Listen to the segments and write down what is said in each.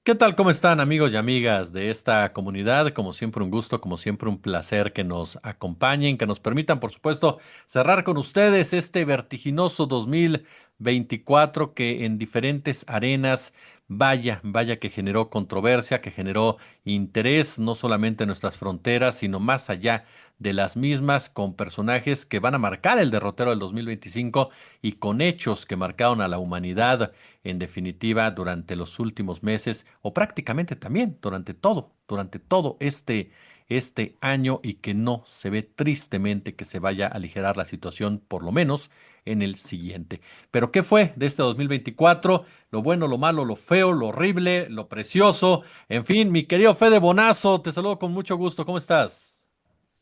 ¿Qué tal? ¿Cómo están amigos y amigas de esta comunidad? Como siempre un gusto, como siempre un placer que nos acompañen, que nos permitan, por supuesto, cerrar con ustedes este vertiginoso 2024 que en diferentes arenas, vaya que generó controversia, que generó interés, no solamente en nuestras fronteras, sino más allá de las mismas, con personajes que van a marcar el derrotero del 2025 y con hechos que marcaron a la humanidad en definitiva, durante los últimos meses o prácticamente también durante todo este año y que no se ve tristemente que se vaya a aligerar la situación, por lo menos en el siguiente. Pero ¿qué fue de este 2024? Lo bueno, lo malo, lo feo, lo horrible, lo precioso. En fin, mi querido Fede Bonazo, te saludo con mucho gusto. ¿Cómo estás?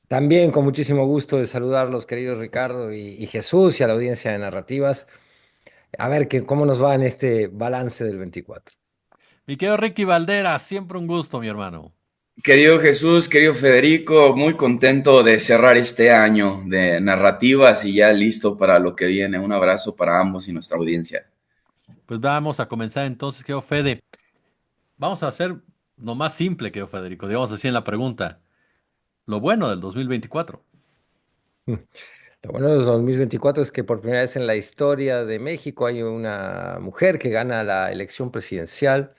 También con muchísimo gusto de saludarlos, queridos Ricardo y Jesús y a la audiencia de Narrativas. A ver cómo nos va en este balance del 24. Mi querido Ricky Valdera, siempre un gusto, mi hermano. Querido Jesús, querido Federico, muy contento de cerrar este año de narrativas y ya listo para lo que viene. Un abrazo para ambos y nuestra audiencia. Pues vamos a comenzar entonces, querido Fede. Vamos a hacer lo más simple que yo, Federico, digamos así en la pregunta. Lo bueno del 2024. Lo bueno de 2024 es que por primera vez en la historia de México hay una mujer que gana la elección presidencial.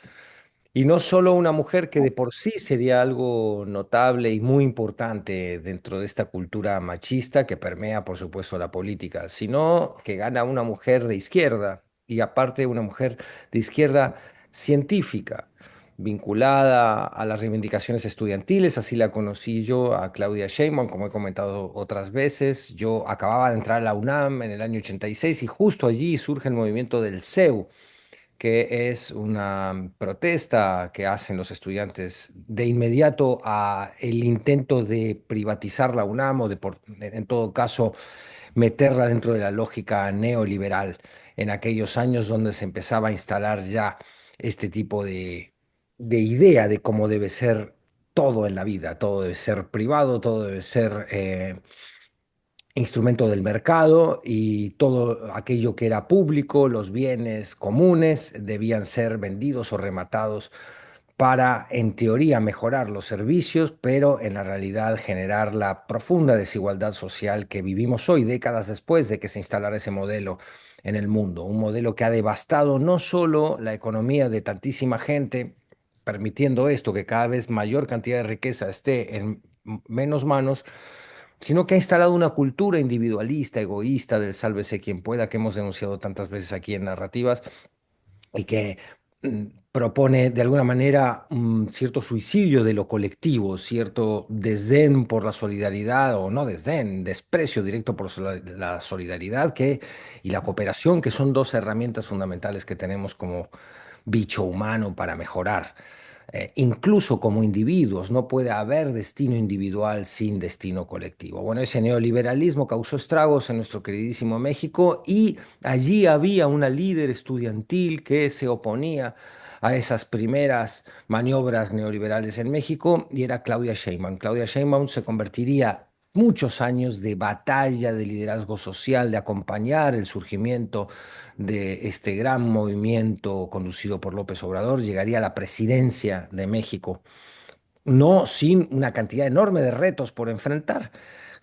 Y no solo una mujer que de por sí sería algo notable y muy importante dentro de esta cultura machista que permea, por supuesto, la política, sino que gana una mujer de izquierda y aparte una mujer de izquierda científica, vinculada a las reivindicaciones estudiantiles. Así la conocí yo a Claudia Sheinbaum, como he comentado otras veces. Yo acababa de entrar a la UNAM en el año 86 y justo allí surge el movimiento del CEU, que es una protesta que hacen los estudiantes de inmediato a el intento de privatizar la UNAM o de, en todo caso, meterla dentro de la lógica neoliberal en aquellos años donde se empezaba a instalar ya este tipo de idea de cómo debe ser todo en la vida. Todo debe ser privado, todo debe ser instrumento del mercado, y todo aquello que era público, los bienes comunes, debían ser vendidos o rematados para, en teoría, mejorar los servicios, pero en la realidad generar la profunda desigualdad social que vivimos hoy, décadas después de que se instalara ese modelo en el mundo. Un modelo que ha devastado no solo la economía de tantísima gente, permitiendo esto, que cada vez mayor cantidad de riqueza esté en menos manos, sino que ha instalado una cultura individualista, egoísta, del sálvese quien pueda, que hemos denunciado tantas veces aquí en Narrativas, y que propone de alguna manera un cierto suicidio de lo colectivo, cierto desdén por la solidaridad, o no desdén, desprecio directo por la solidaridad y la cooperación, que son dos herramientas fundamentales que tenemos como bicho humano para mejorar. Incluso como individuos, no puede haber destino individual sin destino colectivo. Bueno, ese neoliberalismo causó estragos en nuestro queridísimo México, y allí había una líder estudiantil que se oponía a esas primeras maniobras neoliberales en México, y era Claudia Sheinbaum. Claudia Sheinbaum se convertiría muchos años de batalla, de liderazgo social, de acompañar el surgimiento de este gran movimiento conducido por López Obrador, llegaría a la presidencia de México, no sin una cantidad enorme de retos por enfrentar,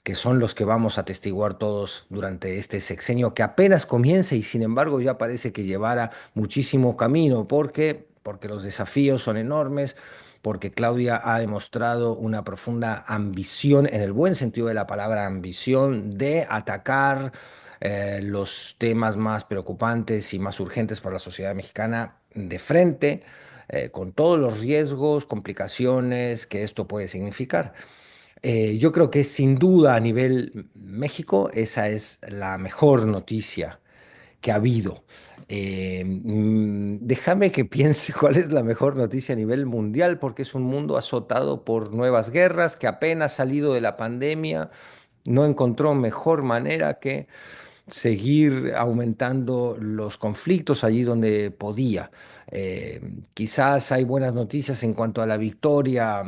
que son los que vamos a atestiguar todos durante este sexenio que apenas comienza y sin embargo ya parece que llevará muchísimo camino. Porque los desafíos son enormes, porque Claudia ha demostrado una profunda ambición, en el buen sentido de la palabra ambición, de atacar los temas más preocupantes y más urgentes para la sociedad mexicana de frente, con todos los riesgos, complicaciones que esto puede significar. Yo creo que sin duda a nivel México esa es la mejor noticia que ha habido. Déjame que piense cuál es la mejor noticia a nivel mundial, porque es un mundo azotado por nuevas guerras, que apenas salido de la pandemia no encontró mejor manera que seguir aumentando los conflictos allí donde podía. Quizás hay buenas noticias en cuanto a la victoria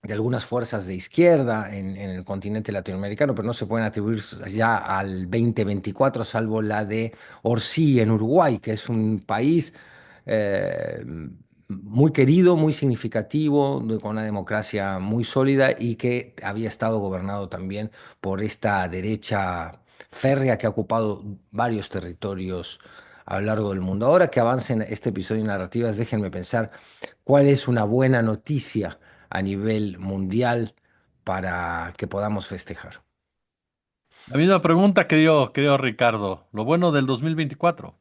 de algunas fuerzas de izquierda en el continente latinoamericano, pero no se pueden atribuir ya al 2024, salvo la de Orsi en Uruguay, que es un país eh, muy querido, muy significativo, con una democracia muy sólida y que había estado gobernado también por esta derecha férrea que ha ocupado varios territorios a lo largo del mundo. Ahora que avancen este episodio de narrativas, déjenme pensar cuál es una buena noticia a nivel mundial para que podamos festejar. La misma pregunta, querido Ricardo. Lo bueno del 2024.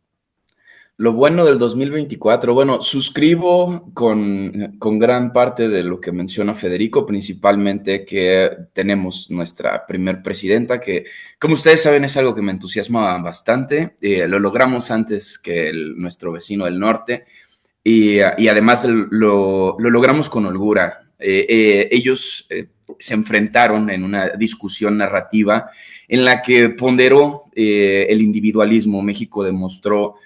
Lo bueno del 2024, bueno, suscribo con gran parte de lo que menciona Federico, principalmente que tenemos nuestra primer presidenta, que como ustedes saben es algo que me entusiasma bastante. Lo logramos antes que nuestro vecino del norte y además lo logramos con holgura. Ellos se enfrentaron en una discusión narrativa en la que ponderó el individualismo. México demostró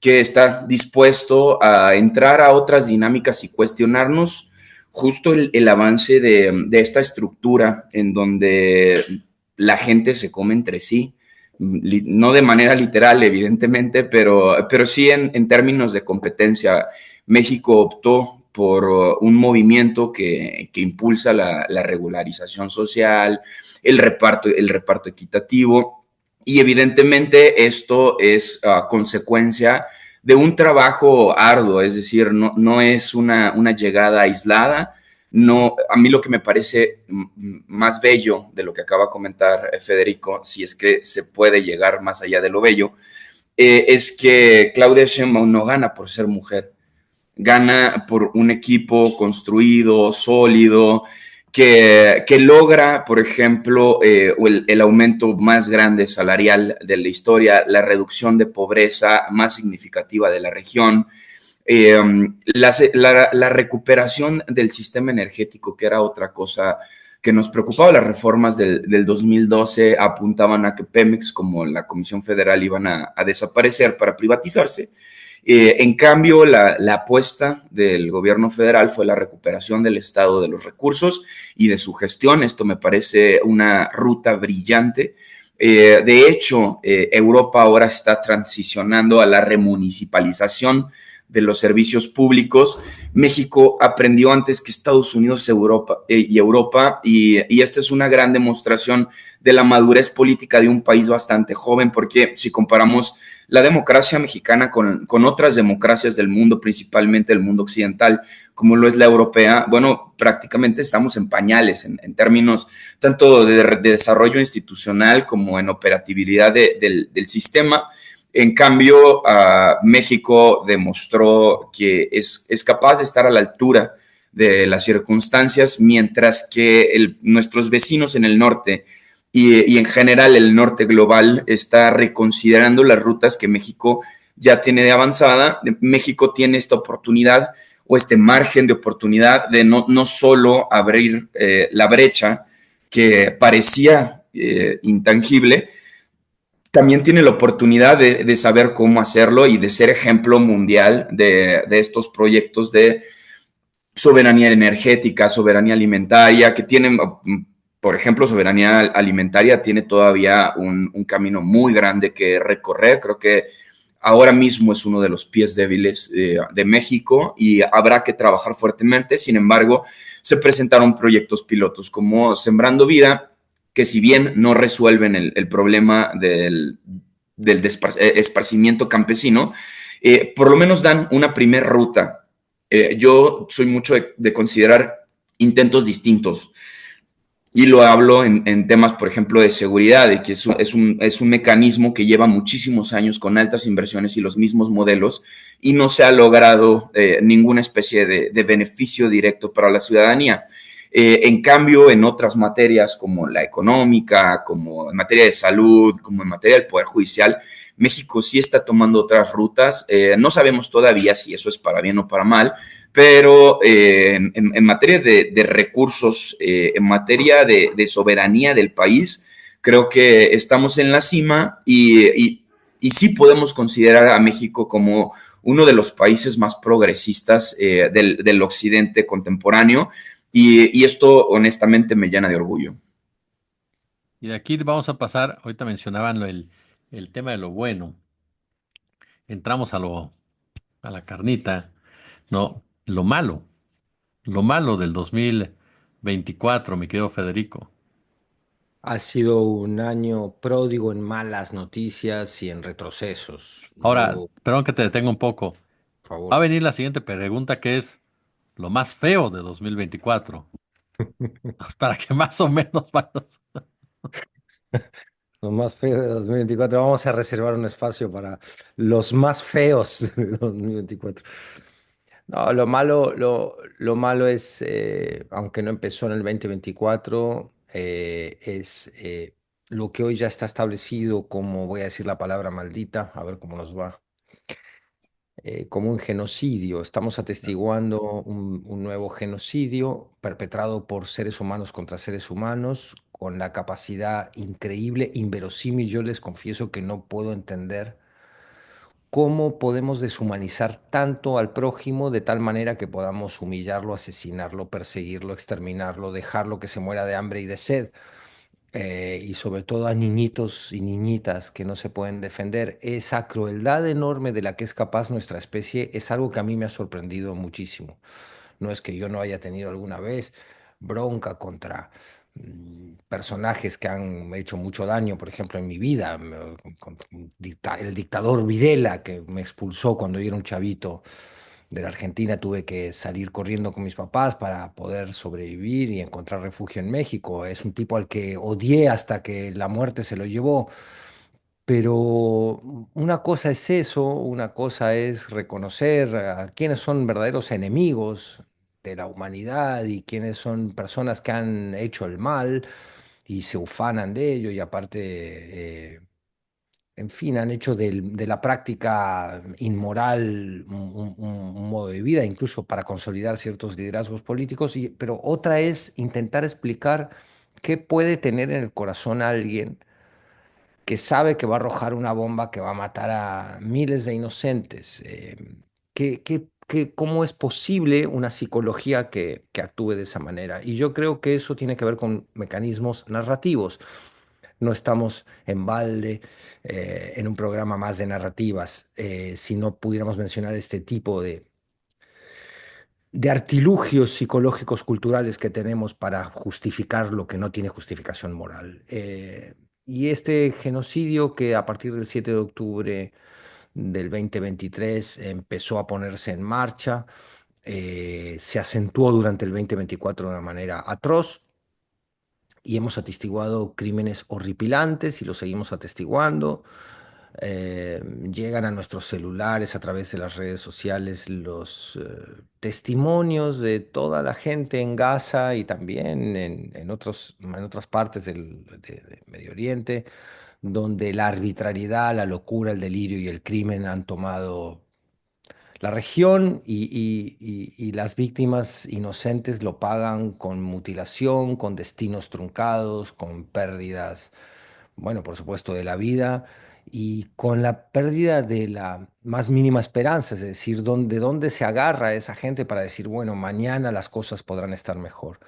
que está dispuesto a entrar a otras dinámicas y cuestionarnos justo el avance de esta estructura en donde la gente se come entre sí, no de manera literal, evidentemente, pero sí en términos de competencia. México optó por un movimiento que impulsa la regularización social, el reparto equitativo, y evidentemente esto es consecuencia de un trabajo arduo, es decir, no es una llegada aislada. No, a mí lo que me parece más bello de lo que acaba de comentar Federico, si es que se puede llegar más allá de lo bello, es que Claudia Sheinbaum no gana por ser mujer, gana por un equipo construido, sólido, que logra, por ejemplo, el aumento más grande salarial de la historia, la reducción de pobreza más significativa de la región, eh, la recuperación del sistema energético, que era otra cosa que nos preocupaba. Las reformas del 2012 apuntaban a que Pemex, como la Comisión Federal, iban a desaparecer para privatizarse. En cambio, la apuesta del gobierno federal fue la recuperación del Estado de los recursos y de su gestión. Esto me parece una ruta brillante. De hecho, Europa ahora está transicionando a la remunicipalización de los servicios públicos. México aprendió antes que Estados Unidos y esta es una gran demostración de la madurez política de un país bastante joven, porque si comparamos la democracia mexicana con otras democracias del mundo, principalmente el mundo occidental, como lo es la europea, bueno, prácticamente estamos en pañales en términos tanto de desarrollo institucional como en operatividad del sistema. En cambio, México demostró que es capaz de estar a la altura de las circunstancias, mientras que nuestros vecinos en el norte y en general el norte global está reconsiderando las rutas que México ya tiene de avanzada. México tiene esta oportunidad o este margen de oportunidad de no solo abrir la brecha que parecía intangible, también tiene la oportunidad de saber cómo hacerlo y de ser ejemplo mundial de estos proyectos de soberanía energética, soberanía alimentaria, que tienen, por ejemplo, soberanía alimentaria tiene todavía un camino muy grande que recorrer. Creo que ahora mismo es uno de los pies débiles de México y habrá que trabajar fuertemente. Sin embargo, se presentaron proyectos pilotos como Sembrando Vida, que si bien no resuelven el problema del esparcimiento campesino, por lo menos dan una primer ruta. Yo soy mucho de considerar intentos distintos y lo hablo en temas, por ejemplo, de seguridad, de que es un mecanismo que lleva muchísimos años con altas inversiones y los mismos modelos y no se ha logrado ninguna especie de beneficio directo para la ciudadanía. En cambio, en otras materias como la económica, como en materia de salud, como en materia del Poder Judicial, México sí está tomando otras rutas. No sabemos todavía si eso es para bien o para mal, pero en materia de recursos, en materia de soberanía del país, creo que estamos en la cima y sí podemos considerar a México como uno de los países más progresistas del occidente contemporáneo y esto honestamente me llena de orgullo. Y de aquí vamos a pasar, ahorita mencionaban el tema de lo bueno. Entramos a la carnita, ¿no? lo malo, lo malo del 2024, mi querido Federico. Ha sido un año pródigo en malas noticias y en retrocesos. Ahora, Yo, perdón que te detenga un poco. por Va a favor. venir la siguiente pregunta que es lo más feo de 2024. Para que más o menos vayas. Lo más feo de 2024. Vamos a reservar un espacio para los más feos de 2024. No, lo malo es, aunque no empezó en el 2024, es lo que hoy ya está establecido como, voy a decir la palabra maldita, a ver cómo nos va, como un genocidio. Estamos atestiguando un nuevo genocidio perpetrado por seres humanos contra seres humanos, con la capacidad increíble, inverosímil. Yo les confieso que no puedo entender cómo podemos deshumanizar tanto al prójimo de tal manera que podamos humillarlo, asesinarlo, perseguirlo, exterminarlo, dejarlo que se muera de hambre y de sed, y sobre todo a niñitos y niñitas que no se pueden defender. Esa crueldad enorme de la que es capaz nuestra especie es algo que a mí me ha sorprendido muchísimo. No es que yo no haya tenido alguna vez bronca contra personajes que han hecho mucho daño, por ejemplo, en mi vida, con el dictador Videla, que me expulsó cuando yo era un chavito de la Argentina, tuve que salir corriendo con mis papás para poder sobrevivir y encontrar refugio en México. Es un tipo al que odié hasta que la muerte se lo llevó. Pero una cosa es eso, una cosa es reconocer a quiénes son verdaderos enemigos de la humanidad y quiénes son personas que han hecho el mal y se ufanan de ello y aparte, en fin, han hecho de la práctica inmoral un modo de vida, incluso para consolidar ciertos liderazgos políticos. Pero otra es intentar explicar qué puede tener en el corazón alguien que sabe que va a arrojar una bomba que va a matar a miles de inocentes. ¿Cómo es posible una psicología que actúe de esa manera? Y yo creo que eso tiene que ver con mecanismos narrativos. No estamos en balde en un programa más de narrativas. Si no pudiéramos mencionar este tipo de artilugios psicológicos culturales que tenemos para justificar lo que no tiene justificación moral. Y este genocidio que a partir del 7 de octubre del 2023 empezó a ponerse en marcha, se acentuó durante el 2024 de una manera atroz y hemos atestiguado crímenes horripilantes y lo seguimos atestiguando. Llegan a nuestros celulares a través de las redes sociales los testimonios de toda la gente en Gaza y también en otras partes de Medio Oriente, donde la arbitrariedad, la locura, el delirio y el crimen han tomado la región y las víctimas inocentes lo pagan con mutilación, con destinos truncados, con pérdidas, bueno, por supuesto, de la vida y con la pérdida de la más mínima esperanza, es decir, de dónde se agarra esa gente para decir, bueno, mañana las cosas podrán estar mejor.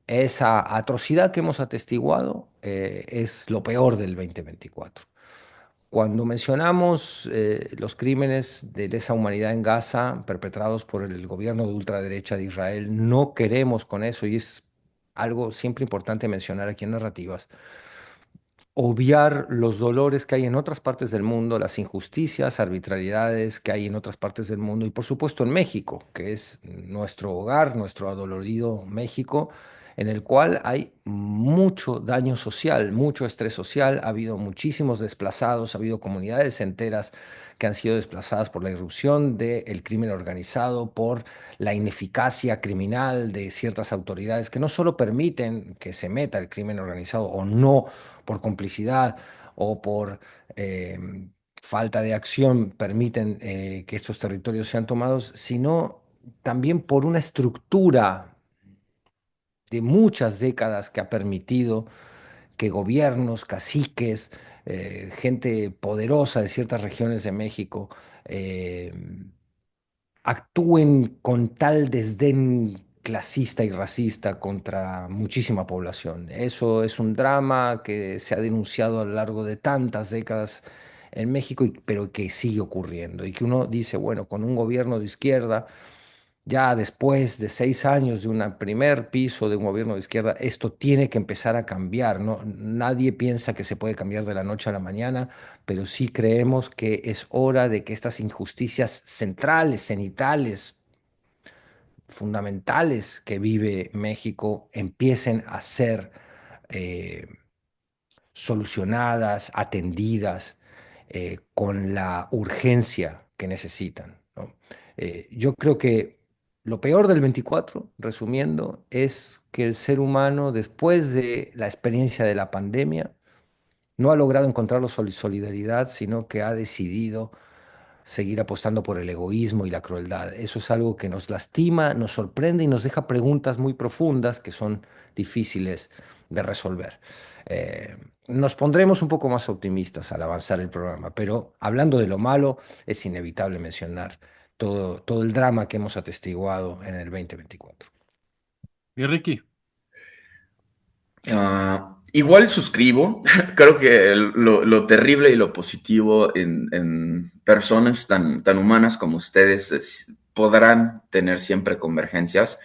Esa atrocidad que hemos atestiguado es lo peor del 2024. Cuando mencionamos los crímenes de lesa humanidad en Gaza perpetrados por el gobierno de ultraderecha de Israel, no queremos con eso, y es algo siempre importante mencionar aquí en Narrativas, obviar los dolores que hay en otras partes del mundo, las injusticias, arbitrariedades que hay en otras partes del mundo y por supuesto en México, que es nuestro hogar, nuestro adolorido México, en el cual hay mucho daño social, mucho estrés social, ha habido muchísimos desplazados, ha habido comunidades enteras que han sido desplazadas por la irrupción del crimen organizado, por la ineficacia criminal de ciertas autoridades que no solo permiten que se meta el crimen organizado o no por complicidad o por falta de acción permiten que estos territorios sean tomados, sino también por una estructura de muchas décadas que ha permitido que gobiernos, caciques, gente poderosa de ciertas regiones de México eh, actúen con tal desdén clasista y racista contra muchísima población. Eso es un drama que se ha denunciado a lo largo de tantas décadas en México, pero que sigue ocurriendo y que uno dice, bueno, con un gobierno de izquierda Ya después de 6 años de un primer piso de un gobierno de izquierda, esto tiene que empezar a cambiar, ¿no? Nadie piensa que se puede cambiar de la noche a la mañana, pero sí creemos que es hora de que estas injusticias centrales, cenitales, fundamentales que vive México empiecen a ser eh, solucionadas, atendidas con la urgencia que necesitan, ¿no? Yo creo que lo peor del 24, resumiendo, es que el ser humano, después de la experiencia de la pandemia, no ha logrado encontrar la solidaridad, sino que ha decidido seguir apostando por el egoísmo y la crueldad. Eso es algo que nos lastima, nos sorprende y nos deja preguntas muy profundas que son difíciles de resolver. Eh, Nos pondremos un poco más optimistas al avanzar el programa, pero hablando de lo malo, es inevitable mencionar todo el drama que hemos atestiguado en el 2024. Y Ricky, Igual suscribo, creo que lo terrible y lo positivo en personas tan humanas como ustedes podrán tener siempre convergencias.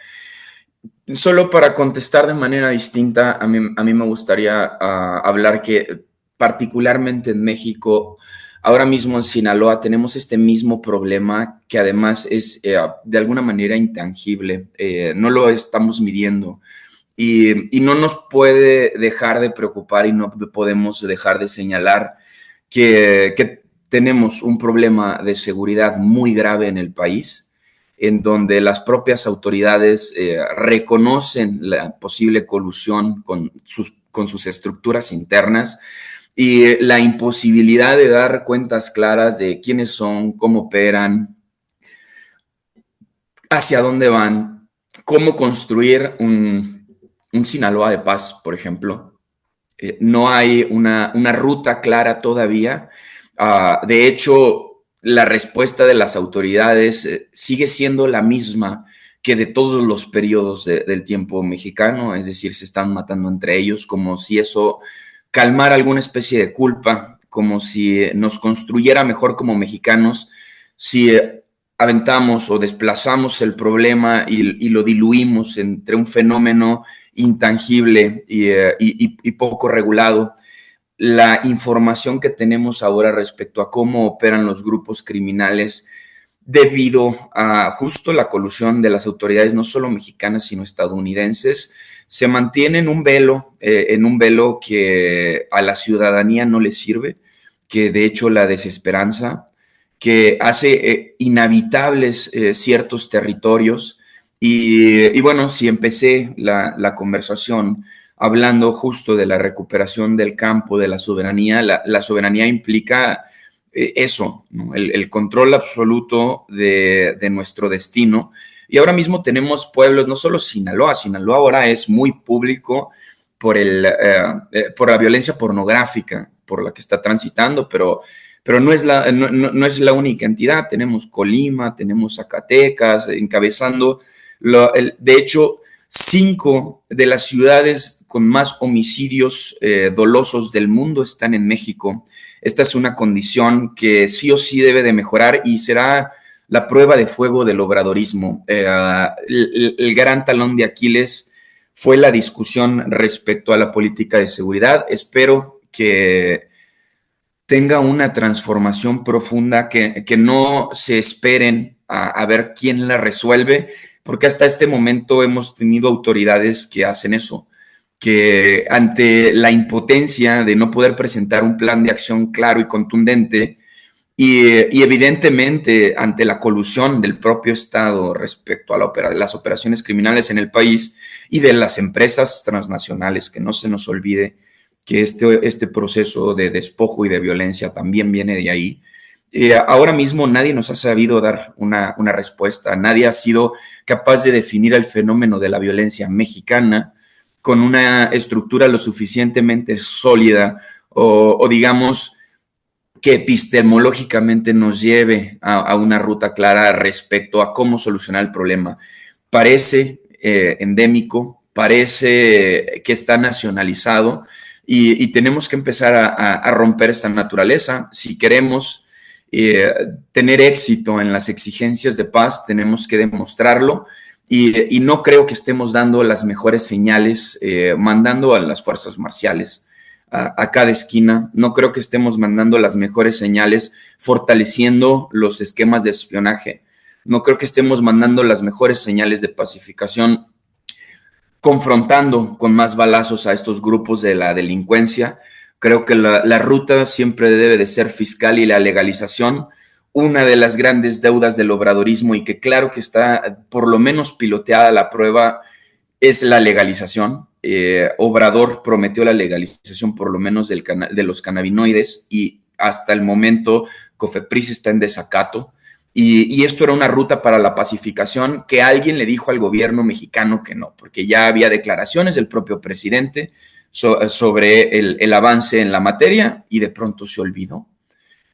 Solo para contestar de manera distinta, a mí me gustaría hablar que particularmente en México, ahora mismo en Sinaloa, tenemos este mismo problema que además es de alguna manera intangible, no lo estamos midiendo y no nos puede dejar de preocupar y no podemos dejar de señalar que tenemos un problema de seguridad muy grave en el país, en donde las propias autoridades reconocen la posible colusión con sus estructuras internas y la imposibilidad de dar cuentas claras de quiénes son, cómo operan, hacia dónde van, cómo construir un Sinaloa de paz, por ejemplo. No hay una ruta clara todavía. De hecho, la respuesta de las autoridades sigue siendo la misma que de todos los periodos del tiempo mexicano, es decir, se están matando entre ellos como si eso calmara alguna especie de culpa, como si nos construyera mejor como mexicanos, si aventamos o desplazamos el problema y lo diluimos entre un fenómeno intangible y poco regulado. La información que tenemos ahora respecto a cómo operan los grupos criminales debido a justo la colusión de las autoridades, no solo mexicanas, sino estadounidenses, se mantiene en un velo que a la ciudadanía no le sirve, que de hecho la desesperanza, que hace inhabitables ciertos territorios. Y bueno, si empecé la conversación hablando justo de la recuperación del campo, de la soberanía, la soberanía implica eso, ¿no? El control absoluto de nuestro destino. Y ahora mismo tenemos pueblos, no solo Sinaloa, Sinaloa ahora es muy público por la violencia pornográfica por la que está transitando, pero no es la única entidad. Tenemos Colima, tenemos Zacatecas, encabezando, de hecho, 5 de las ciudades con más homicidios dolosos del mundo están en México. Esta es una condición que sí o sí debe de mejorar y será la prueba de fuego del obradorismo. El gran talón de Aquiles fue la discusión respecto a la política de seguridad. Espero que tenga una transformación profunda, que no se esperen a ver quién la resuelve, porque hasta este momento hemos tenido autoridades que hacen eso, que ante la impotencia de no poder presentar un plan de acción claro y contundente, y evidentemente ante la colusión del propio Estado respecto a las operaciones criminales en el país y de las empresas transnacionales, que no se nos olvide que este proceso de despojo y de violencia también viene de ahí. Ahora mismo nadie nos ha sabido dar una respuesta, nadie ha sido capaz de definir el fenómeno de la violencia mexicana con una estructura lo suficientemente sólida o digamos, que epistemológicamente nos lleve a una ruta clara respecto a cómo solucionar el problema. Parece endémico, parece que está nacionalizado y tenemos que empezar a romper esta naturaleza si queremos eh, tener éxito en las exigencias de paz, tenemos que demostrarlo y no creo que estemos dando las mejores señales, mandando a las fuerzas marciales a cada esquina. No creo que estemos mandando las mejores señales, fortaleciendo los esquemas de espionaje. No creo que estemos mandando las mejores señales de pacificación, confrontando con más balazos a estos grupos de la delincuencia. Creo que la ruta siempre debe de ser fiscal y la legalización, una de las grandes deudas del obradorismo y que claro que está por lo menos piloteada la prueba es la legalización. Obrador prometió la legalización por lo menos de los cannabinoides y hasta el momento Cofepris está en desacato. Y esto era una ruta para la pacificación que alguien le dijo al gobierno mexicano que no, porque ya había declaraciones del propio presidente sobre el avance en la materia y de pronto se olvidó.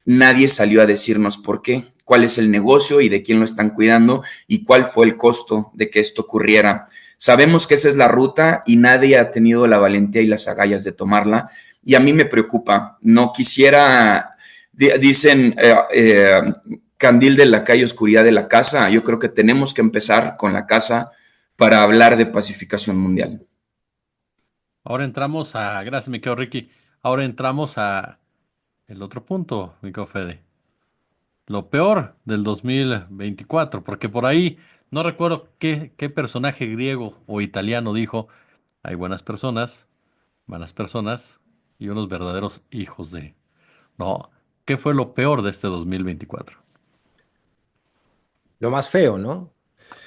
Nadie salió a decirnos por qué, cuál es el negocio y de quién lo están cuidando y cuál fue el costo de que esto ocurriera. Sabemos que esa es la ruta y nadie ha tenido la valentía y las agallas de tomarla y a mí me preocupa. No quisiera, dicen, candil de la calle, oscuridad de la casa. Yo creo que tenemos que empezar con la casa para hablar de pacificación mundial. Ahora entramos a, gracias, mi querido Ricky. Ahora entramos a el otro punto, mi querido Fede. Lo peor del 2024, porque por ahí no recuerdo qué personaje griego o italiano dijo, hay buenas personas, malas personas y unos verdaderos hijos de... No, ¿qué fue lo peor de este 2024? Lo más feo, ¿no?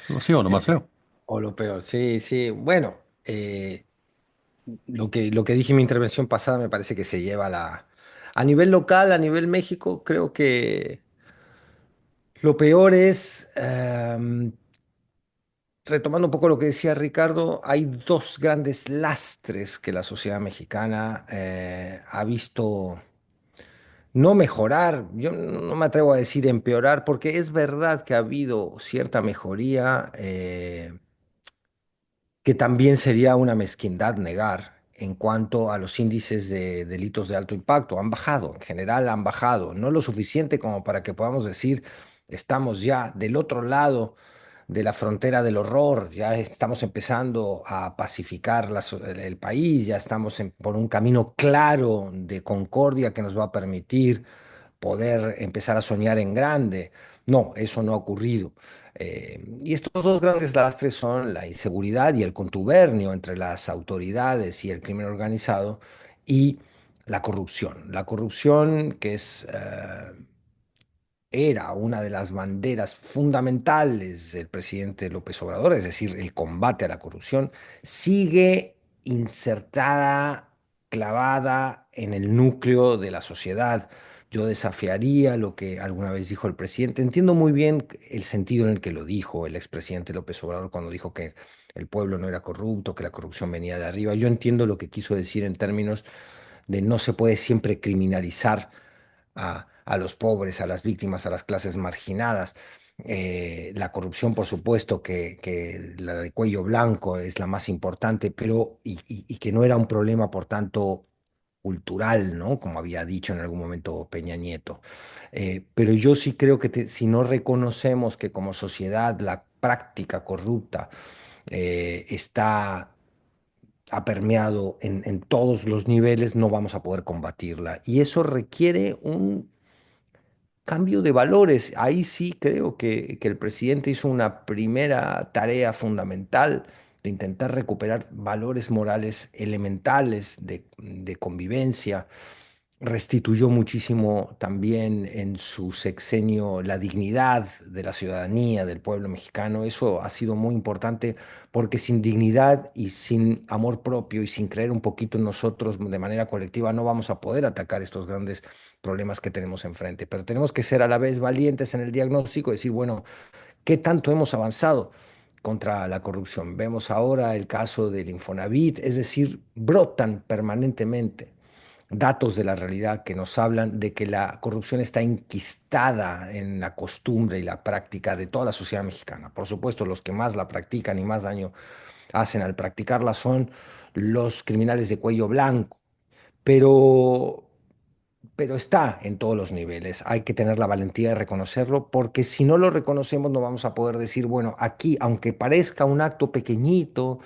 ¿Lo sí o lo más Eh, feo? o lo peor, sí, sí. Bueno, lo que dije en mi intervención pasada me parece que se lleva a nivel local, a nivel México, creo que lo peor es, retomando un poco lo que decía Ricardo, hay dos grandes lastres que la sociedad mexicana ha visto no mejorar, yo no me atrevo a decir empeorar, porque es verdad que ha habido cierta mejoría. Que también sería una mezquindad negar en cuanto a los índices de delitos de alto impacto. Han bajado, en general han bajado, no lo suficiente como para que podamos decir estamos ya del otro lado de la frontera del horror, ya estamos empezando a pacificar el país, ya estamos por un camino claro de concordia que nos va a permitir poder empezar a soñar en grande. No, eso no ha ocurrido. Y estos dos grandes lastres son la inseguridad y el contubernio entre las autoridades y el crimen organizado y la corrupción. La corrupción que era una de las banderas fundamentales del presidente López Obrador, es decir, el combate a la corrupción, sigue insertada, clavada en el núcleo de la sociedad. Yo desafiaría lo que alguna vez dijo el presidente. Entiendo muy bien el sentido en el que lo dijo el expresidente López Obrador cuando dijo que el pueblo no era corrupto, que la corrupción venía de arriba. Yo entiendo lo que quiso decir en términos de no se puede siempre criminalizar a los pobres, a las víctimas, a las clases marginadas. La corrupción, por supuesto, que la de cuello blanco es la más importante, pero y que no era un problema, por tanto, cultural, ¿no? Como había dicho en algún momento Peña Nieto. Pero yo sí creo que si no reconocemos que como sociedad la práctica corrupta ha permeado en todos los niveles, no vamos a poder combatirla. Y eso requiere un cambio de valores. Ahí sí creo que el presidente hizo una primera tarea fundamental de intentar recuperar valores morales elementales de convivencia. Restituyó muchísimo también en su sexenio la dignidad de la ciudadanía, del pueblo mexicano. Eso ha sido muy importante porque sin dignidad y sin amor propio y sin creer un poquito en nosotros de manera colectiva no vamos a poder atacar estos grandes problemas que tenemos enfrente. Pero tenemos que ser a la vez valientes en el diagnóstico, decir, bueno, ¿qué tanto hemos avanzado contra la corrupción? Vemos ahora el caso del Infonavit, es decir, brotan permanentemente datos de la realidad que nos hablan de que la corrupción está enquistada en la costumbre y la práctica de toda la sociedad mexicana. Por supuesto, los que más la practican y más daño hacen al practicarla son los criminales de cuello blanco, pero pero está en todos los niveles. Hay que tener la valentía de reconocerlo, porque si no lo reconocemos no vamos a poder decir, bueno, aquí, aunque parezca un acto pequeñito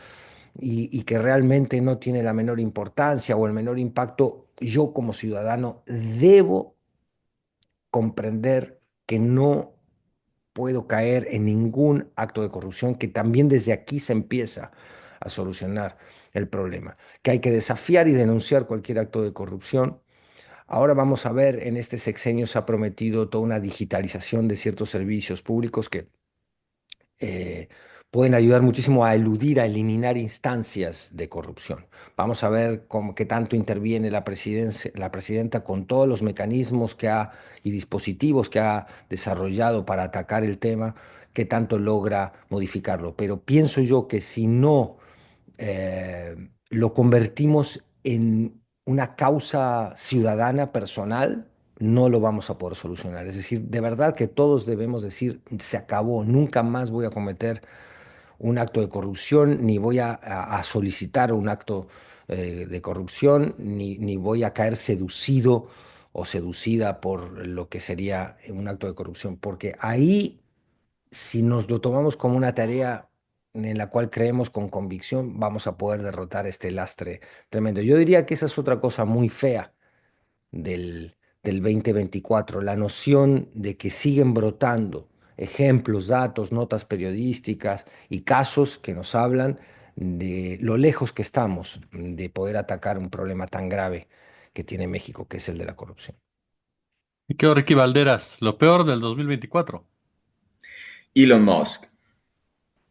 y que realmente no tiene la menor importancia o el menor impacto, yo como ciudadano debo comprender que no puedo caer en ningún acto de corrupción, que también desde aquí se empieza a solucionar el problema, que hay que desafiar y denunciar cualquier acto de corrupción. Ahora vamos a ver, en este sexenio se ha prometido toda una digitalización de ciertos servicios públicos que eh, pueden ayudar muchísimo a eludir, a eliminar instancias de corrupción. Vamos a ver cómo, qué tanto interviene la presidenta con todos los mecanismos que ha y dispositivos que ha desarrollado para atacar el tema, qué tanto logra modificarlo. Pero pienso yo que si no lo convertimos en una causa ciudadana personal, no lo vamos a poder solucionar. Es decir, de verdad que todos debemos decir, se acabó, nunca más voy a cometer un acto de corrupción, ni voy a solicitar un acto de corrupción, ni voy a caer seducido o seducida por lo que sería un acto de corrupción, porque ahí, si nos lo tomamos como una tarea en la cual creemos con convicción, vamos a poder derrotar este lastre tremendo. Yo diría que esa es otra cosa muy fea del 2024, la noción de que siguen brotando ejemplos, datos, notas periodísticas y casos que nos hablan de lo lejos que estamos de poder atacar un problema tan grave que tiene México, que es el de la corrupción. Y qué Ricky Valderas, lo peor del 2024. Elon Musk,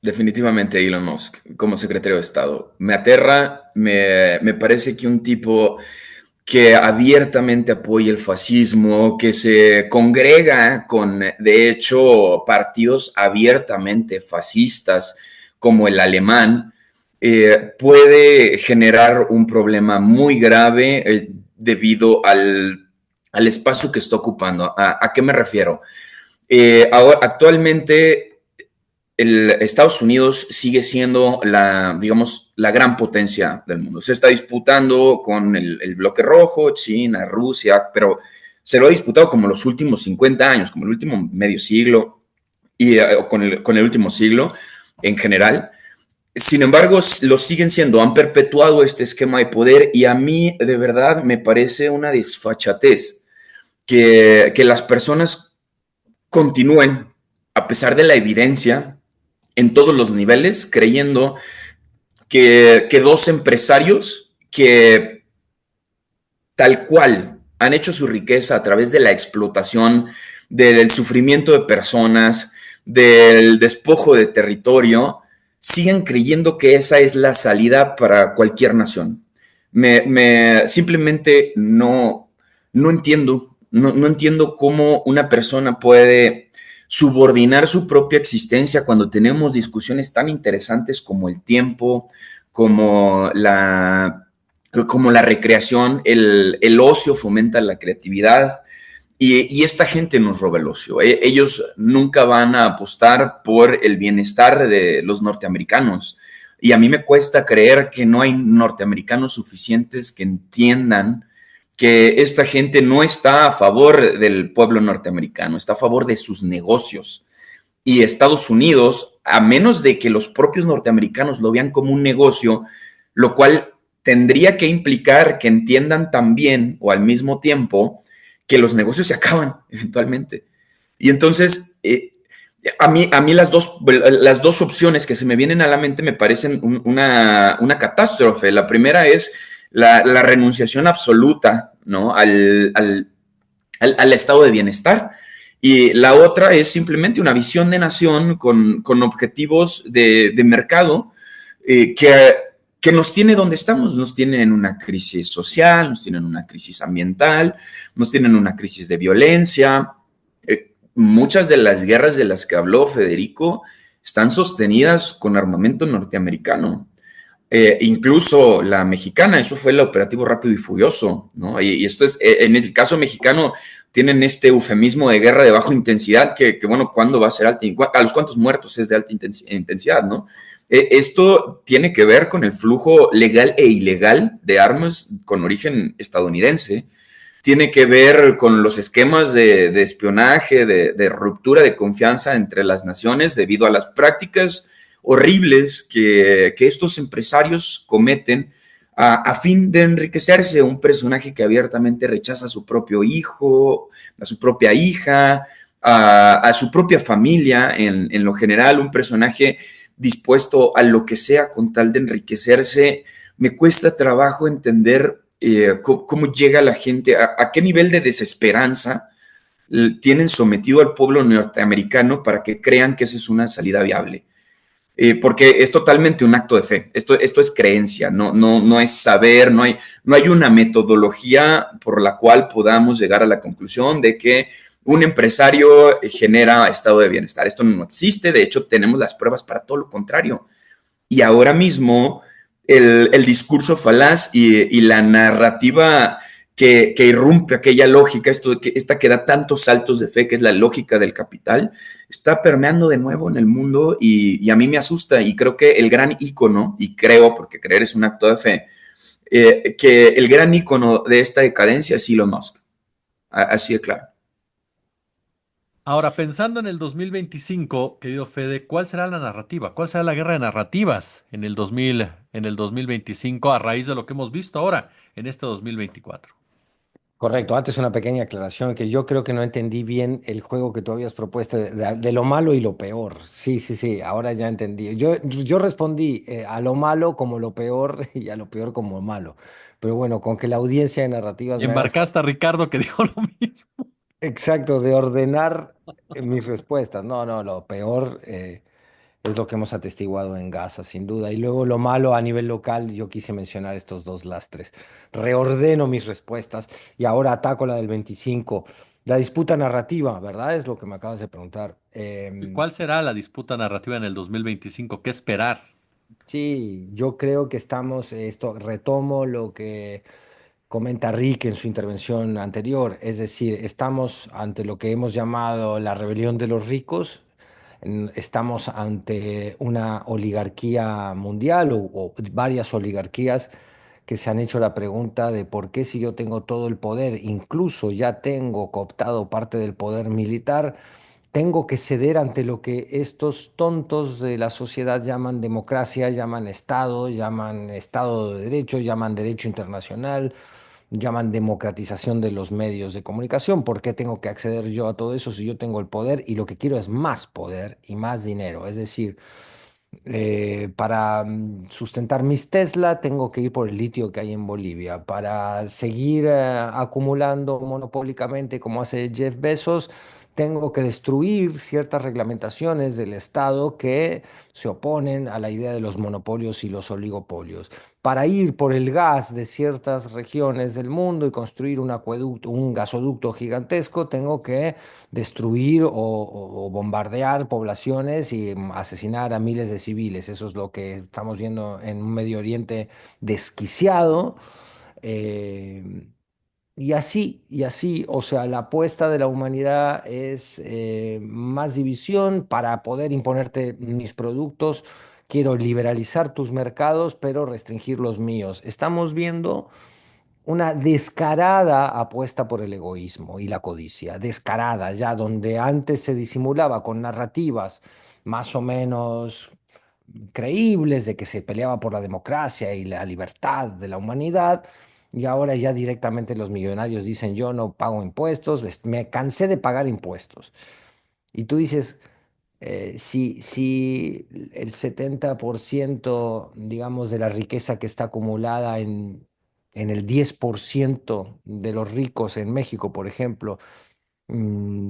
definitivamente Elon Musk, como secretario de Estado. Me aterra, me parece que un tipo que abiertamente apoya el fascismo, que se congrega con, de hecho, partidos abiertamente fascistas como el alemán, puede generar un problema muy grave debido al espacio que está ocupando. ¿A qué me refiero? Ahora, actualmente Estados Unidos sigue siendo la, digamos, la gran potencia del mundo. Se está disputando con el bloque rojo, China, Rusia, pero se lo ha disputado como los últimos 50 años, como el último medio siglo y con el último siglo en general. Sin embargo, lo siguen siendo, han perpetuado este esquema de poder y a mí de verdad me parece una desfachatez que las personas continúen, a pesar de la evidencia, en todos los niveles, creyendo que dos empresarios que tal cual han hecho su riqueza a través de la explotación, del sufrimiento de personas, del despojo de territorio, siguen creyendo que esa es la salida para cualquier nación. Simplemente no entiendo, no entiendo cómo una persona puede subordinar su propia existencia cuando tenemos discusiones tan interesantes como el tiempo, como la recreación, el ocio fomenta la creatividad y esta gente nos roba el ocio. Ellos nunca van a apostar por el bienestar de los norteamericanos. Y a mí me cuesta creer que no hay norteamericanos suficientes que entiendan que esta gente no está a favor del pueblo norteamericano, está a favor de sus negocios. Y Estados Unidos, a menos de que los propios norteamericanos lo vean como un negocio, lo cual tendría que implicar que entiendan también o al mismo tiempo que los negocios se acaban eventualmente. Y entonces, a mí las dos opciones que se me vienen a la mente me parecen una catástrofe. La primera es la renunciación absoluta, ¿no? al estado de bienestar. Y la otra es simplemente una visión de nación con objetivos de mercado que nos tiene donde estamos, nos tiene en una crisis social, nos tiene en una crisis ambiental, nos tiene en una crisis de violencia. Muchas de las guerras de las que habló Federico están sostenidas con armamento norteamericano. Incluso la mexicana, eso fue el operativo Rápido y Furioso, ¿no? Y esto es, en el caso mexicano, tienen este eufemismo de guerra de baja intensidad, que bueno, ¿cuándo va a ser alta? ¿A los cuántos muertos es de alta intensidad, no? Esto tiene que ver con el flujo legal e ilegal de armas con origen estadounidense, tiene que ver con los esquemas de espionaje, de ruptura de confianza entre las naciones debido a las prácticas horribles que estos empresarios cometen a fin de enriquecerse. Un personaje que abiertamente rechaza a su propio hijo, a su propia hija, a su propia familia en lo general, un personaje dispuesto a lo que sea con tal de enriquecerse. Me cuesta trabajo entender cómo llega la gente, a qué nivel de desesperanza tienen sometido al pueblo norteamericano para que crean que esa es una salida viable. Porque es totalmente un acto de fe. Esto es creencia, no es saber, no hay una metodología por la cual podamos llegar a la conclusión de que un empresario genera estado de bienestar. Esto no existe, de hecho tenemos las pruebas para todo lo contrario. Y ahora mismo el discurso falaz y la narrativa que irrumpe aquella lógica, esta que da tantos saltos de fe, que es la lógica del capital, está permeando de nuevo en el mundo y a mí me asusta. Y creo que el gran ícono, y creo, porque creer es un acto de fe, que el gran ícono de esta decadencia es Elon Musk. Así de claro. Ahora, pensando en el 2025, querido Fede, ¿cuál será la narrativa? ¿Cuál será la guerra de narrativas en el 2000, en el 2025 a raíz de lo que hemos visto ahora en este 2024? Correcto, antes una pequeña aclaración que yo creo que no entendí bien el juego que tú habías propuesto de lo malo y lo peor. Sí, sí, sí, ahora ya entendí. Yo respondí a lo malo como lo peor y a lo peor como malo. Pero bueno, con que la audiencia de narrativas Y me haga el favor, embarcaste a Ricardo que dijo lo mismo. exacto, de ordenar mis respuestas. No, no, lo peor. Es lo que hemos atestiguado en Gaza, sin duda. Y luego lo malo a nivel local, yo quise mencionar estos dos lastres. Reordeno mis respuestas y ahora ataco la del 25. La disputa narrativa, ¿verdad? Es lo que me acabas de preguntar. ¿Cuál será la disputa narrativa en el 2025? ¿Qué esperar? Sí, yo creo que estamos, esto retomo lo que comenta Rick en su intervención anterior, es decir, estamos ante lo que hemos llamado la rebelión de los ricos, estamos ante una oligarquía mundial o varias oligarquías que se han hecho la pregunta de por qué si yo tengo todo el poder, incluso ya tengo cooptado parte del poder militar, tengo que ceder ante lo que estos tontos de la sociedad llaman democracia, llaman Estado de Derecho, llaman derecho internacional, llaman democratización de los medios de comunicación. ¿Por qué tengo que acceder yo a todo eso si yo tengo el poder y lo que quiero es más poder y más dinero? Es decir, para sustentar mis Tesla tengo que ir por el litio que hay en Bolivia. Para seguir acumulando monopólicamente como hace Jeff Bezos, tengo que destruir ciertas reglamentaciones del Estado que se oponen a la idea de los monopolios y los oligopolios. Para ir por el gas de ciertas regiones del mundo y construir un acueducto, un gasoducto gigantesco, tengo que destruir o bombardear poblaciones y asesinar a miles de civiles. Eso es lo que estamos viendo en un Medio Oriente desquiciado. eh, y así, o sea, la apuesta de la humanidad es más división para poder imponerte mis productos. Quiero liberalizar tus mercados, pero restringir los míos. Estamos viendo una descarada apuesta por el egoísmo y la codicia, descarada, ya donde antes se disimulaba con narrativas más o menos creíbles de que se peleaba por la democracia y la libertad de la humanidad, y ahora ya directamente los millonarios dicen yo no pago impuestos, me cansé de pagar impuestos. Y tú dices, si el 70%, digamos, de la riqueza que está acumulada en el 10% de los ricos en México, por ejemplo,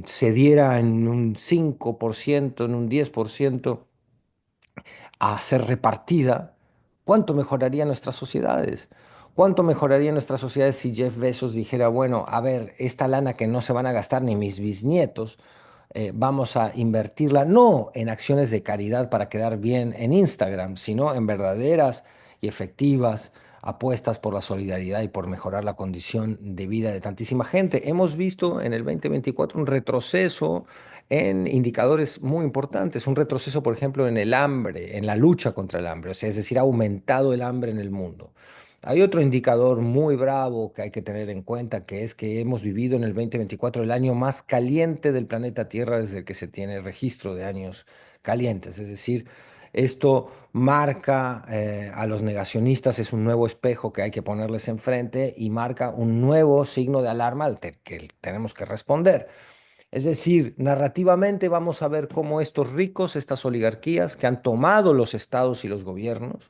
se diera en un 5%, en un 10% a ser repartida, ¿cuánto mejoraría nuestras sociedades? ¿Cuánto mejoraría nuestras sociedades si Jeff Bezos dijera, bueno, a ver, esta lana que no se van a gastar ni mis bisnietos, vamos a invertirla no en acciones de caridad para quedar bien en Instagram, sino en verdaderas y efectivas apuestas por la solidaridad y por mejorar la condición de vida de tantísima gente? Hemos visto en el 2024 un retroceso en indicadores muy importantes, un retroceso, por ejemplo, en el hambre, en la lucha contra el hambre, o sea, es decir, ha aumentado el hambre en el mundo. Hay otro indicador muy bravo que hay que tener en cuenta, que es que hemos vivido en el 2024 el año más caliente del planeta Tierra desde que se tiene registro de años calientes. Es decir, esto marca a los negacionistas, es un nuevo espejo que hay que ponerles enfrente y marca un nuevo signo de alarma que tenemos que responder. Es decir, narrativamente vamos a ver cómo estos ricos, estas oligarquías que han tomado los estados y los gobiernos,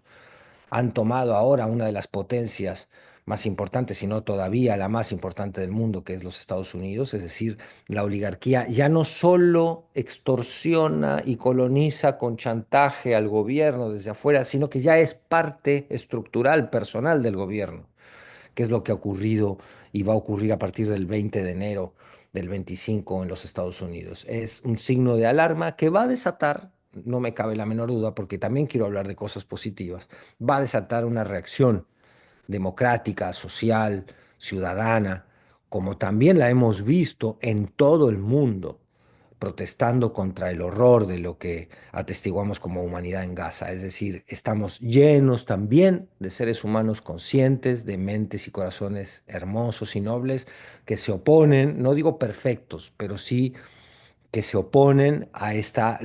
han tomado ahora una de las potencias más importantes, si no todavía la más importante del mundo, que es los Estados Unidos. Es decir, la oligarquía ya no solo extorsiona y coloniza con chantaje al gobierno desde afuera, sino que ya es parte estructural, personal del gobierno, que es lo que ha ocurrido y va a ocurrir a partir del 20 de enero del 25 en los Estados Unidos. Es un signo de alarma que va a desatar, no me cabe la menor duda, porque también quiero hablar de cosas positivas, va a desatar una reacción democrática, social, ciudadana, como también la hemos visto en todo el mundo, protestando contra el horror de lo que atestiguamos como humanidad en Gaza. Es decir, estamos llenos también de seres humanos conscientes, de mentes y corazones hermosos y nobles que se oponen, no digo perfectos, pero sí que se oponen a esta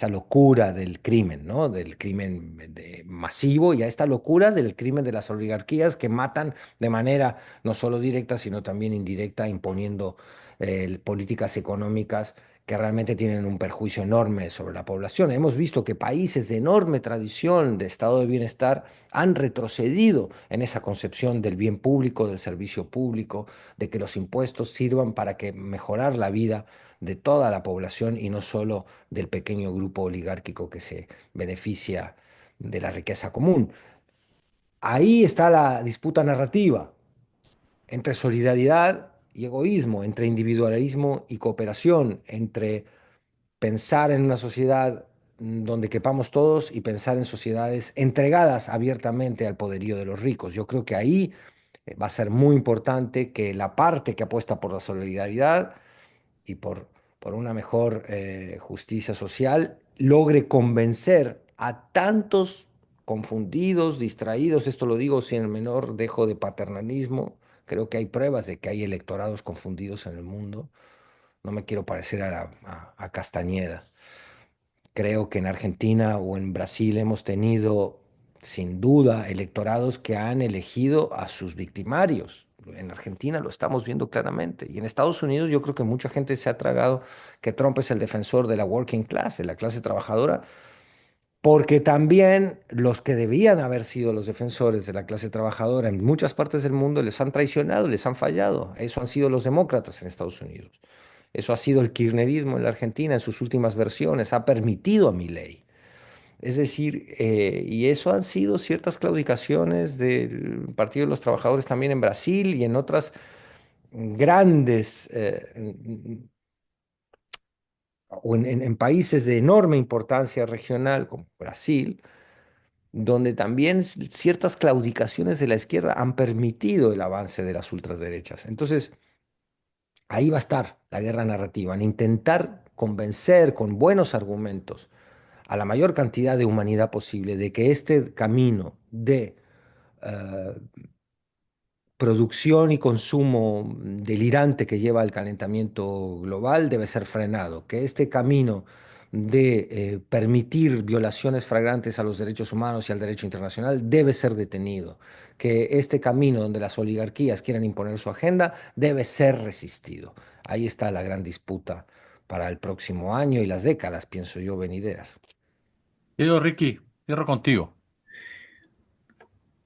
locura del crimen, ¿no? Del crimen masivo y a esta locura del crimen de las oligarquías que matan de manera no solo directa, sino también indirecta, imponiendo políticas económicas que realmente tienen un perjuicio enorme sobre la población. Hemos visto que países de enorme tradición de estado de bienestar han retrocedido en esa concepción del bien público, del servicio público, de que los impuestos sirvan para que mejorar la vida de toda la población y no solo del pequeño grupo oligárquico que se beneficia de la riqueza común. Ahí está la disputa narrativa entre solidaridad y egoísmo, entre individualismo y cooperación, entre pensar en una sociedad donde quepamos todos y pensar en sociedades entregadas abiertamente al poderío de los ricos. Yo creo que ahí va a ser muy importante que la parte que apuesta por la solidaridad y por una mejor justicia social, logre convencer a tantos confundidos, distraídos, esto lo digo sin el menor dejo de paternalismo, creo que hay pruebas de que hay electorados confundidos en el mundo, no me quiero parecer a Castañeda. Creo que en Argentina o en Brasil hemos tenido, sin duda, electorados que han elegido a sus victimarios. En Argentina lo estamos viendo claramente. Y en Estados Unidos yo creo que mucha gente se ha tragado que Trump es el defensor de la working class, de la clase trabajadora, porque también los que debían haber sido los defensores de la clase trabajadora en muchas partes del mundo les han traicionado, les han fallado. Eso han sido los demócratas en Estados Unidos. Eso ha sido el kirchnerismo en la Argentina en sus últimas versiones. Ha permitido a Milei. Es decir, y eso han sido ciertas claudicaciones del Partido de los Trabajadores también en Brasil y en otras grandes, o en países de enorme importancia regional como Brasil, donde también ciertas claudicaciones de la izquierda han permitido el avance de las ultraderechas. Entonces, ahí va a estar la guerra narrativa, en intentar convencer con buenos argumentos a la mayor cantidad de humanidad posible de que este camino de eh, producción y consumo delirante que lleva al calentamiento global debe ser frenado, que este camino de permitir violaciones flagrantes a los derechos humanos y al derecho internacional debe ser detenido, que este camino donde las oligarquías quieren imponer su agenda debe ser resistido. Ahí está la gran disputa para el próximo año y las décadas, pienso yo, venideras. Querido Ricky, cierro contigo.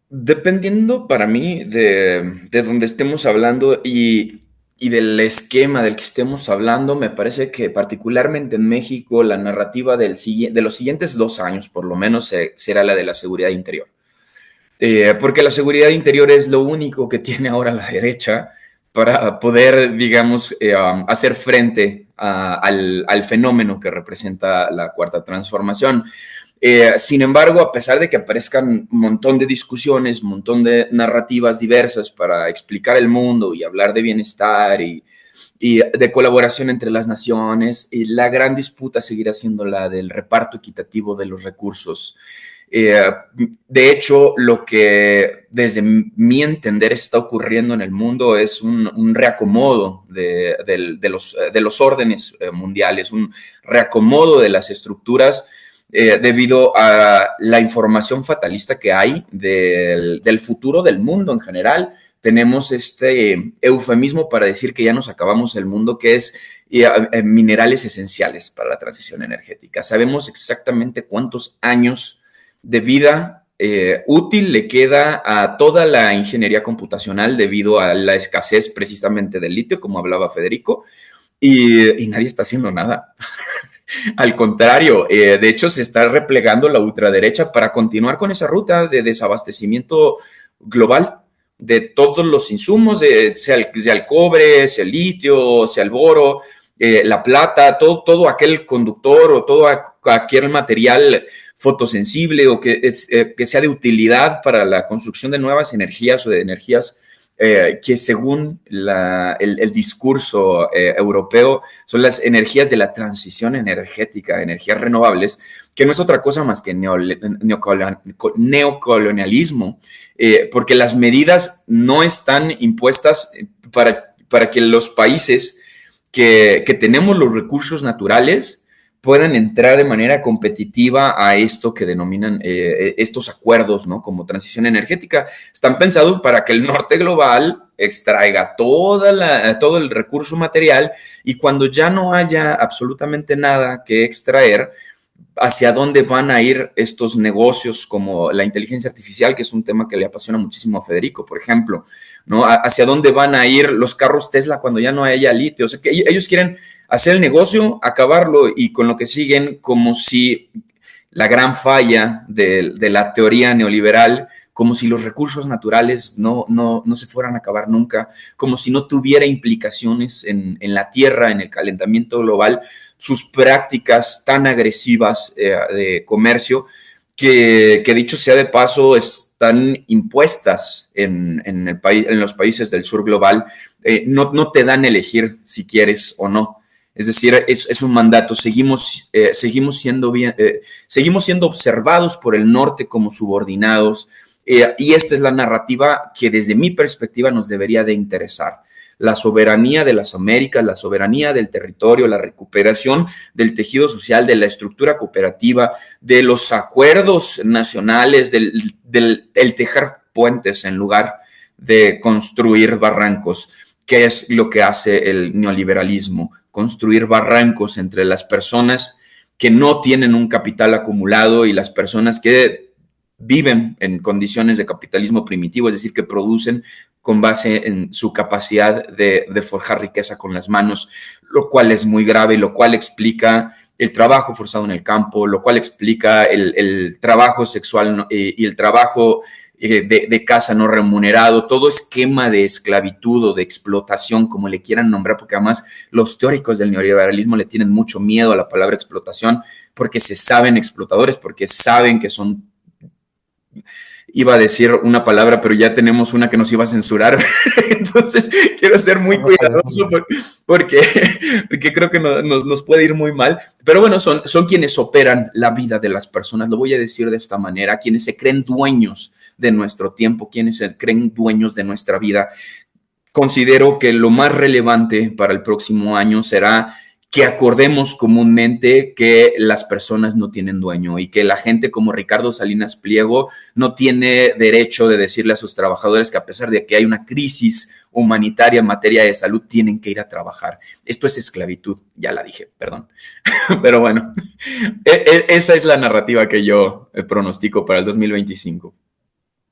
Dependiendo para mí de donde estemos hablando y del esquema del que estemos hablando, me parece que particularmente en México la narrativa de los siguientes 2 años, por lo menos, será la de la seguridad interior. Porque la seguridad interior es lo único que tiene ahora la derecha para poder, digamos, hacer frente al fenómeno que representa la cuarta transformación. Sin embargo, a pesar de que aparezcan un montón de discusiones, un montón de narrativas diversas para explicar el mundo y hablar de bienestar y de colaboración entre las naciones, la gran disputa seguirá siendo la del reparto equitativo de los recursos. Eh, de hecho, lo que desde mi entender está ocurriendo en el mundo es un reacomodo de los órdenes mundiales, un reacomodo de las estructuras debido a la información fatalista que hay del futuro del mundo en general. Tenemos este eufemismo para decir que ya nos acabamos el mundo, que es minerales esenciales para la transición energética. Sabemos exactamente cuántos años de vida útil le queda a toda la ingeniería computacional debido a la escasez precisamente del litio, como hablaba Federico, y nadie está haciendo nada. Al contrario, de hecho se está replegando la ultraderecha para continuar con esa ruta de desabastecimiento global de todos los insumos, sea el cobre, sea el litio, sea el boro, la plata, todo aquel conductor o todo aquel material fotosensible o que sea de utilidad para la construcción de nuevas energías o de energías que según el discurso europeo son las energías de la transición energética, energías renovables, que no es otra cosa más que neocolonialismo, porque las medidas no están impuestas para que los países que tenemos los recursos naturales puedan entrar de manera competitiva a esto que denominan estos acuerdos, ¿no? Como transición energética. Están pensados para que el norte global extraiga todo el recurso material y cuando ya no haya absolutamente nada que extraer, hacia dónde van a ir estos negocios como la inteligencia artificial, que es un tema que le apasiona muchísimo a Federico, por ejemplo, ¿no? Hacia dónde van a ir los carros Tesla cuando ya no haya litio. O sea, que ellos quieren hacer el negocio, acabarlo y con lo que siguen como si la gran falla de la teoría neoliberal, como si los recursos naturales no se fueran a acabar nunca, como si no tuviera implicaciones en la Tierra, en el calentamiento global, sus prácticas tan agresivas de comercio que dicho sea de paso están impuestas en los países del sur global, no te dan a elegir si quieres o no. Es decir, es un mandato. Seguimos siendo observados por el norte como subordinados. Y esta es la narrativa que desde mi perspectiva nos debería de interesar. La soberanía de las Américas, la soberanía del territorio, la recuperación del tejido social, de la estructura cooperativa, de los acuerdos nacionales, del tejer puentes en lugar de construir barrancos, que es lo que hace el neoliberalismo, construir barrancos entre las personas que no tienen un capital acumulado y las personas que viven en condiciones de capitalismo primitivo, es decir, que producen con base en su capacidad de forjar riqueza con las manos, lo cual es muy grave, lo cual explica el trabajo forzado en el campo, lo cual explica el trabajo sexual y el trabajo de casa no remunerado, todo esquema de esclavitud o de explotación, como le quieran nombrar, porque además los teóricos del neoliberalismo le tienen mucho miedo a la palabra explotación, porque se saben explotadores, porque saben que son... Iba a decir una palabra, pero ya tenemos una que nos iba a censurar. Entonces, quiero ser muy cuidadoso porque creo que nos puede ir muy mal. Pero bueno, son quienes operan la vida de las personas. Lo voy a decir de esta manera. Quienes se creen dueños de nuestro tiempo, quienes se creen dueños de nuestra vida. Considero que lo más relevante para el próximo año será que acordemos comúnmente que las personas no tienen dueño y que la gente como Ricardo Salinas Pliego no tiene derecho de decirle a sus trabajadores que a pesar de que hay una crisis humanitaria en materia de salud, tienen que ir a trabajar. Esto es esclavitud, ya la dije, perdón. Pero bueno, esa es la narrativa que yo pronostico para el 2025.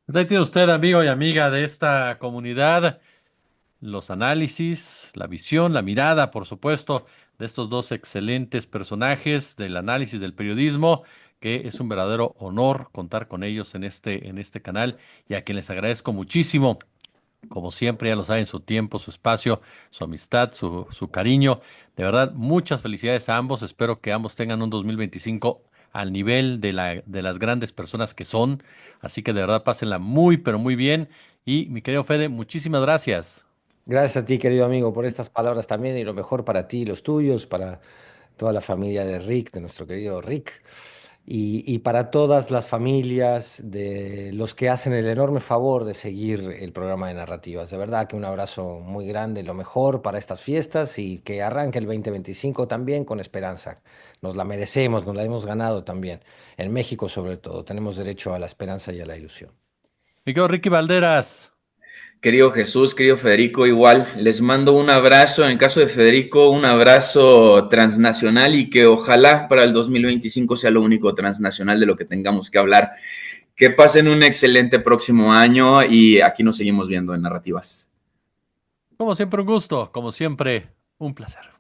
Pues ahí tiene usted, amigo y amiga de esta comunidad, los análisis, la visión, la mirada, por supuesto, de estos dos excelentes personajes del análisis del periodismo, que es un verdadero honor contar con ellos en este canal y a quien les agradezco muchísimo. Como siempre, ya lo saben, su tiempo, su espacio, su amistad, su cariño. De verdad, muchas felicidades a ambos. Espero que ambos tengan un 2025 al nivel de las grandes personas que son. Así que de verdad, pásenla muy, pero muy bien. Y mi querido Fede, muchísimas gracias. Gracias a ti, querido amigo, por estas palabras también y lo mejor para ti y los tuyos, para toda la familia de Rick, de nuestro querido Rick. y para todas las familias de los que hacen el enorme favor de seguir el programa de narrativas. De verdad que un abrazo muy grande, lo mejor para estas fiestas y que arranque el 2025 también con esperanza. Nos la merecemos, nos la hemos ganado también. En México sobre todo, tenemos derecho a la esperanza y a la ilusión. Mi querido Ricky Valderas, Querido Jesús, querido Federico, igual les mando un abrazo, en el caso de Federico, un abrazo transnacional y que ojalá para el 2025 sea lo único transnacional de lo que tengamos que hablar. Que pasen un excelente próximo año y aquí nos seguimos viendo en Narrativas. como siempre un gusto, como siempre un placer.